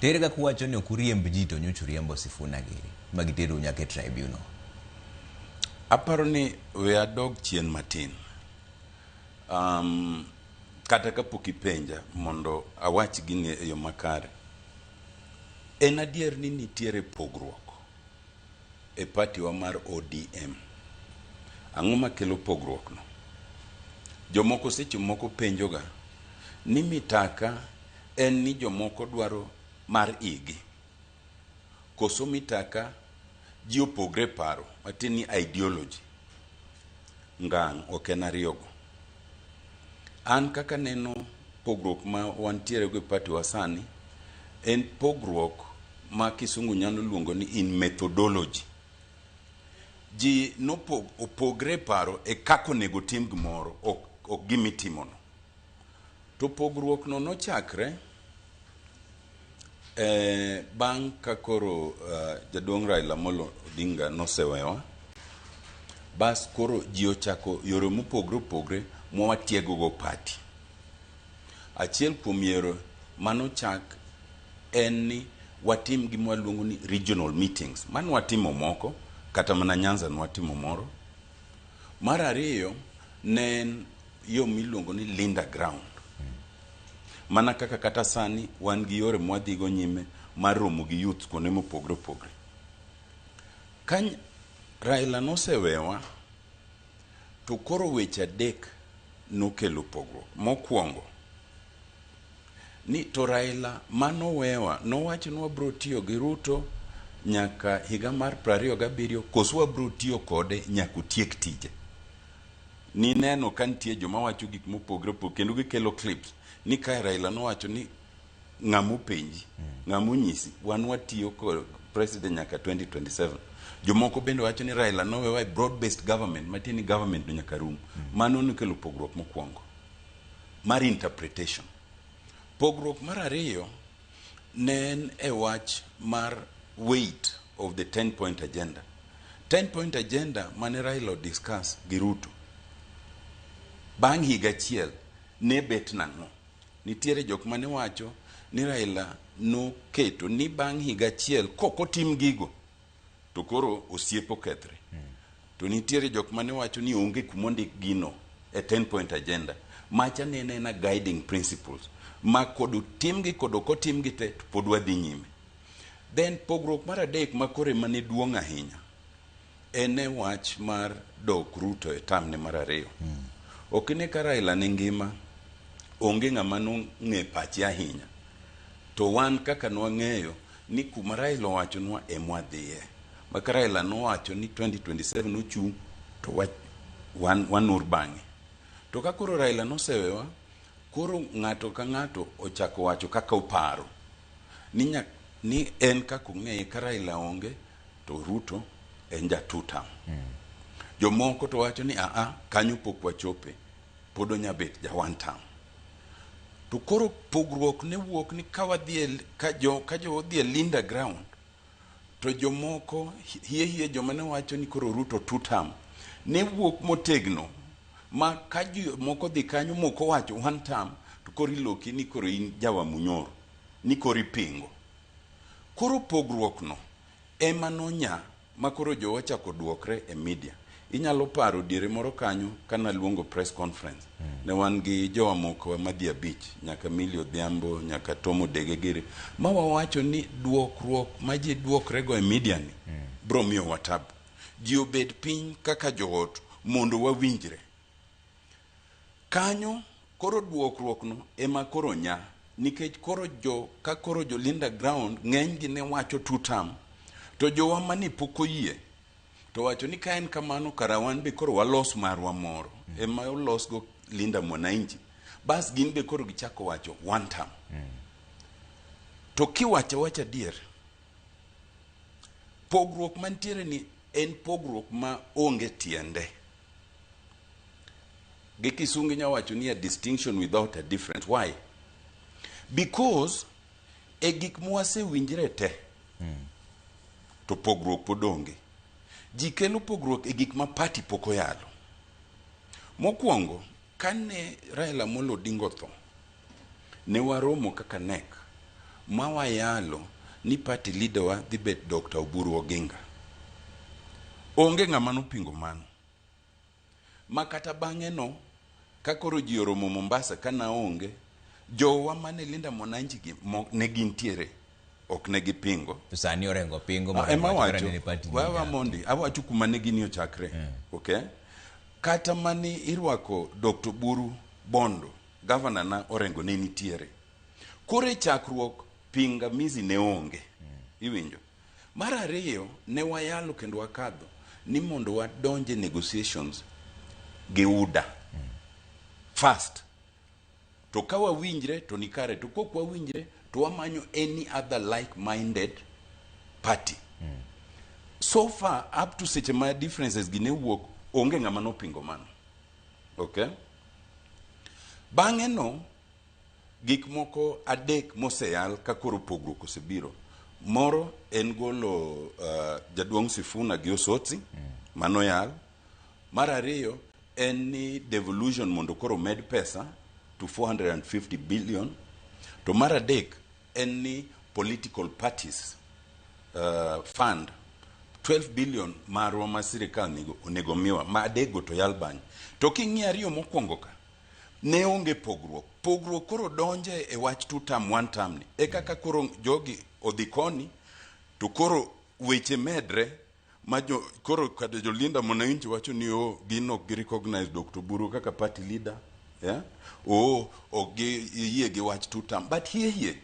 Tere ka kuwacho ni okuriemb ji to nyocha riembo Sifuna giri magitero nyaka e tribunal. Aparo ni we adog chien matin. Kata kapok ipenja mondo awach gini e yo makare. En adier ni nitiere pogruok e partiwa mar ODM. Ang'o makelo pogruok no? Jomoko seche moko penjoga ni mitaka en ni jomoko dwaro mar igi. Koso mitaka ji opogre paro matin ni ideology. Ngang' ok en ariyogo. An kaka neno pogruok ma wantiere go e partiwa sani en pogruok ma kisungu nyalo luongo ni in methodology. Ji opogre paro e kako nego tim gimoro ok gimitimono. To pogruok no nochakre bang' kakoro jaduong' Raila Amolo Odinga nosewewa. Bas koro ji ochako yore mopogre mwatiego go party. Achiel kuom yore manochak en ni watim gima waluongo ni regional meetings. Mano watimo moko, kata mana Nyanza nwatimo moro. Mar ariyo ne en yo miluongo ni Linda Ground. Mana kaka kata sani wan gi yore mwadhigo nyime mar romo gi youth kuonde mopogre. Kany Raila nosewewa, to koro weche adek nokelo pogruok. Mokwongo ni to Raila manowewa nowacho ni wabro tiyo gi Ruto nyaka higa mar 27 koso wabro tiyo kode nyaka tiek tije. Ni neno ka nitie joma wacho gik mopogre kendo gikelo clips ni ka Raila nowacho ni ng'amo penji, ng'amo nyisi wan watiyo kod president nyaka 2027. Jomoko bende wacho ni Raila nowewa broad based government, matini government no nyaka rum. Mano nokelo pogruok mokwongo mar interpretation. Pogruok mar ariyo ne en e wach mar weight of the 10-point agenda. 10-point agenda mane Raila discuss gi Ruto bang' higa achiel ne bet nang'o. Nitiere jok mane wacho ni Raila noketo ni bang' higa achiel kokotim gigo to koro osiepo kethre. To nitiere jok mane wacho ni onge kumondik gino e 10-point agenda. Macha ne en guiding principles ma kod timgi kod okotimgi te pod wadhi nyime. Then pogruok mar adek makore mane duong' ahinya en wach mar dok Ruto e tamne mar ariyo. Okine ka Raila ne ngima onge ng'ama nong'e pache ahinya. To wan kaka nwang'eyo ni kuma Raila wacho nwa emwadhiye. Maka Raila nowacho ni 2027 ochung' to wanur bang'e. To ka koro Raila nosewewa, koro ng'ato ka ng'ato ochako wacho kaka oparo. Ni en kako ng'eye ka Raila onge to Ruto en ja tutam. Jomoko to wacho ni kanyo pok wachope, pod onyabet ja one term. To koro pogruok ne wuok ni ka jo odhi e Linda Ground, to jomoko hie joma ne wacho ni koro Ruto tutam ne wuok motegno ma ka moko dhi kanyo moko wacho one term to koro iloki ni koro in jawa munyoro ni koro ipingo. Koro pogruok no ema nonya ma koro jowa chako duokre e media. Inyalo paro diere moro kanyo kana luongo press conference. Ne wan gi jowa moko madhi abich nyaka Millie Odhiambo nyaka Tomo Degegiri ma wawacho ni duokruok ma ji duokrego e media ni bro miyo watabu. Ji obed piny kaka joot mondo wawinjre. Kanyo koro duokruok no ema koro nya nikech koro jo Linda Ground ng'eny gi ne wacho tutam to jowa mani pok oyie to wacho ni ka en kamano kara wan be koro walos marwa moro ema olos go Linda Mwananchi. Bas gin be koro gichako wacho one term. To kiwacho wacha dier pogruok mantiere ni en pogruok ma onge tiende. Gi kisungu nya wacho ni a distinction without a difference. Why? Because e gik mwase winjre te to pogruok podonge. Ji kelo pogruok e gik ma party poko yalo. Mokwongo kane Raila Amolo Odinga otho ne waromo kaka nek mawayalo ni party leader wa dhibet Dr. Oburu Oginga. Onge ng'ama nopingo mano. Makata bang'e no, kakoro ji oromo Mombasa kana onge, jowa mane Linda Mwananchi ne gintiere, ok ne gipingo. Sani orengo pingo ema wacho, wawa mondi, awacho kuma ne gini ochakre, okay? Kata mani irwako Dr. Buru Bondo, governor na orengo ne nitiere. Kore chakruok pingamizi ne onge, iwinjo. Mar ariyo, ne wayalo kendo wakadho, ni mondo wadonje negotiations gi UDA. First. To kawa winjre, to nikare, to kwa winjre, to wamanyo any other like-minded party. So far, up to such a differences gine wuok, onge ng'ama nopingo mano. Okay? Bang'e no, gik moko adek moseyal kakoro pogruok osebiro. Moro en golo Jaduong' Sifuna gi Osotsi, mano yal. Mar ariyo en ni devolution mondo koro med pesa to 450 billion. To mar adek en ni political parties fund 12 billion marwa ma sirikal onego miwa, ma adego to yal bany. To king'i ariyo mokwongo ka, ne onge pogruok. Pogruok koro donje e wach 2 term 1 term ni. E kaka koro jogi odhi koni, to koro weche medre, ma koro kada Linda Mwananchi wacho ni gino gi recognize Dr. Buru kaka party leader, yeah? O gi yie gi wach 2 term. But here,